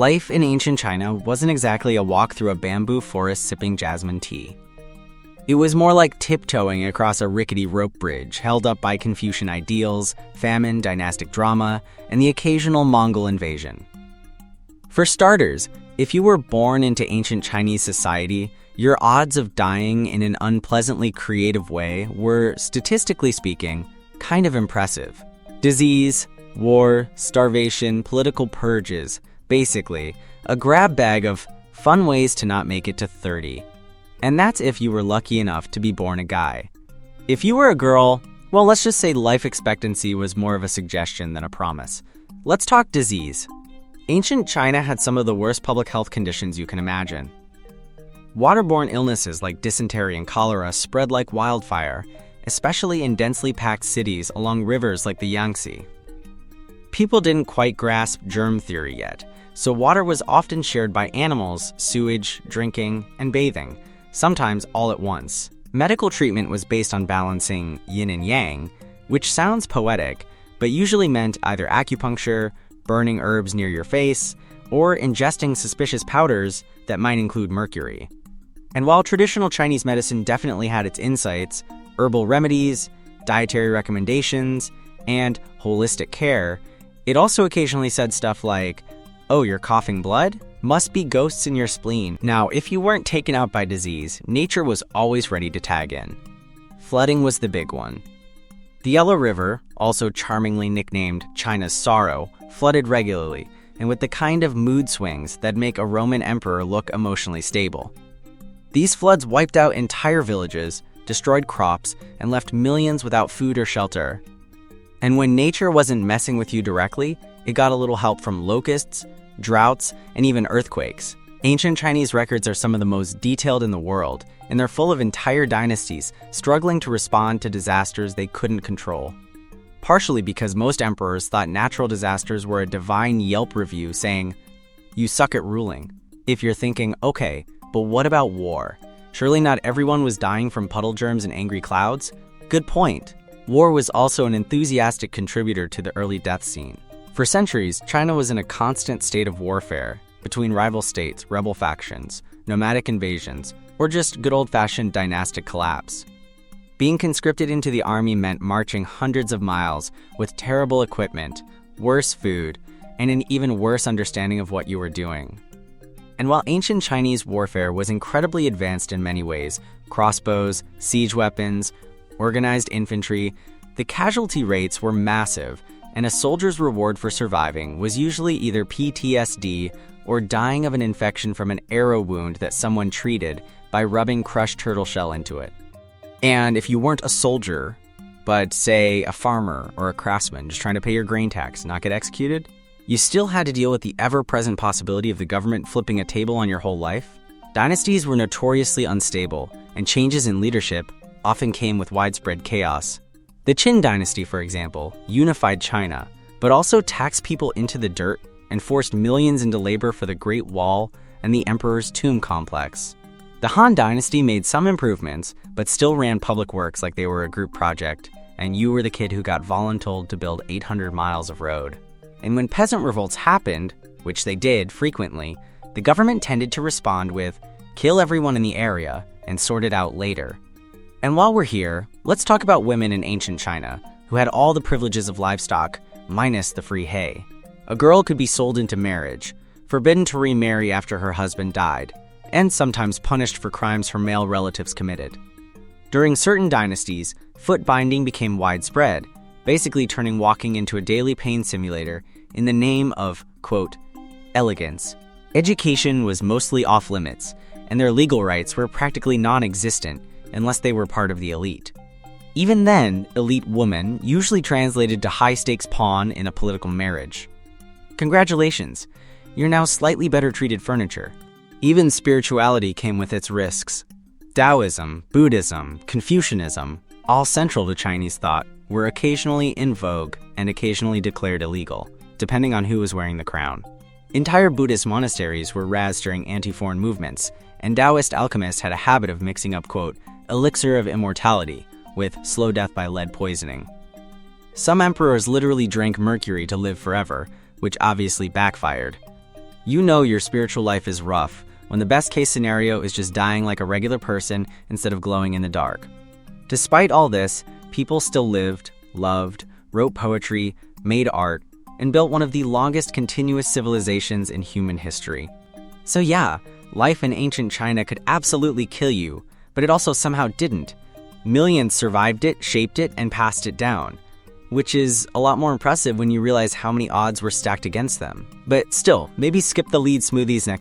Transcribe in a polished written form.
Life in ancient China wasn't exactly a walk through a bamboo forest sipping jasmine tea. It was more like tiptoeing across a rickety rope bridge held up by Confucian ideals, famine, dynastic drama, and the occasional Mongol invasion. For starters, if you were born into ancient Chinese society, your odds of dying in an unpleasantly creative way were, statistically speaking, kind of impressive. Disease, war, starvation, political purges, basically, a grab bag of fun ways to not make it to 30. And that's if you were lucky enough to be born a guy. If you were a girl, well, let's just say life expectancy was more of a suggestion than a promise. Let's talk disease. Ancient China had some of the worst public health conditions you can imagine. Waterborne illnesses like dysentery and cholera spread like wildfire, especially in densely packed cities along rivers like the Yangtze. People didn't quite grasp germ theory yet, so water was often shared by animals, sewage, drinking, and bathing, sometimes all at once. Medical treatment was based on balancing yin and yang, which sounds poetic, but usually meant either acupuncture, burning herbs near your face, or ingesting suspicious powders that might include mercury. And while traditional Chinese medicine definitely had its insights, herbal remedies, dietary recommendations, and holistic care, it also occasionally said stuff like, "Oh, you're coughing blood? Must be ghosts in your spleen." Now, if you weren't taken out by disease, nature was always ready to tag in. Flooding was the big one. The Yellow River, also charmingly nicknamed China's Sorrow, flooded regularly, and with the kind of mood swings that make a Roman emperor look emotionally stable. These floods wiped out entire villages, destroyed crops, and left millions without food or shelter. And when nature wasn't messing with you directly, it got a little help from locusts, droughts, and even earthquakes. Ancient Chinese records are some of the most detailed in the world, and they're full of entire dynasties struggling to respond to disasters they couldn't control. Partially because most emperors thought natural disasters were a divine Yelp review saying, "You suck at ruling." If you're thinking, okay, but what about war? Surely not everyone was dying from puddle germs and angry clouds? Good point. War was also an enthusiastic contributor to the early death scene. For centuries, China was in a constant state of warfare between rival states, rebel factions, nomadic invasions, or just good old-fashioned dynastic collapse. Being conscripted into the army meant marching hundreds of miles with terrible equipment, worse food, and an even worse understanding of what you were doing. And while ancient Chinese warfare was incredibly advanced in many ways, crossbows, siege weapons, organized infantry, the casualty rates were massive, and a soldier's reward for surviving was usually either PTSD or dying of an infection from an arrow wound that someone treated by rubbing crushed turtle shell into it. And if you weren't a soldier, but say a farmer or a craftsman just trying to pay your grain tax and not get executed, you still had to deal with the ever-present possibility of the government flipping a table on your whole life. Dynasties were notoriously unstable, and changes in leadership often came with widespread chaos. The Qin dynasty, for example, unified China, but also taxed people into the dirt and forced millions into labor for the Great Wall and the Emperor's Tomb Complex. The Han dynasty made some improvements, but still ran public works like they were a group project, and you were the kid who got voluntold to build 800 miles of road. And when peasant revolts happened, which they did frequently, the government tended to respond with, "Kill everyone in the area and sort it out later." And while we're here, let's talk about women in ancient China, who had all the privileges of livestock, minus the free hay. A girl could be sold into marriage, forbidden to remarry after her husband died, and sometimes punished for crimes her male relatives committed. During certain dynasties, foot binding became widespread, basically turning walking into a daily pain simulator in the name of, quote, elegance. Education was mostly off limits, and their legal rights were practically non-existent unless they were part of the elite. Even then, elite woman usually translated to high-stakes pawn in a political marriage. Congratulations, you're now slightly better treated furniture. Even spirituality came with its risks. Taoism, Buddhism, Confucianism, all central to Chinese thought, were occasionally in vogue and occasionally declared illegal, depending on who was wearing the crown. Entire Buddhist monasteries were razed during anti-foreign movements, and Taoist alchemists had a habit of mixing up, quote, elixir of immortality with slow death by lead poisoning. Some emperors literally drank mercury to live forever, which obviously backfired. You know your spiritual life is rough when the best case scenario is just dying like a regular person instead of glowing in the dark. Despite all this, people still lived, loved, wrote poetry, made art, and built one of the longest continuous civilizations in human history. So yeah, life in ancient China could absolutely kill you, but it also somehow didn't. Millions survived it, shaped it, and passed it down, which is a lot more impressive when you realize how many odds were stacked against them. But still, maybe skip the lead smoothies next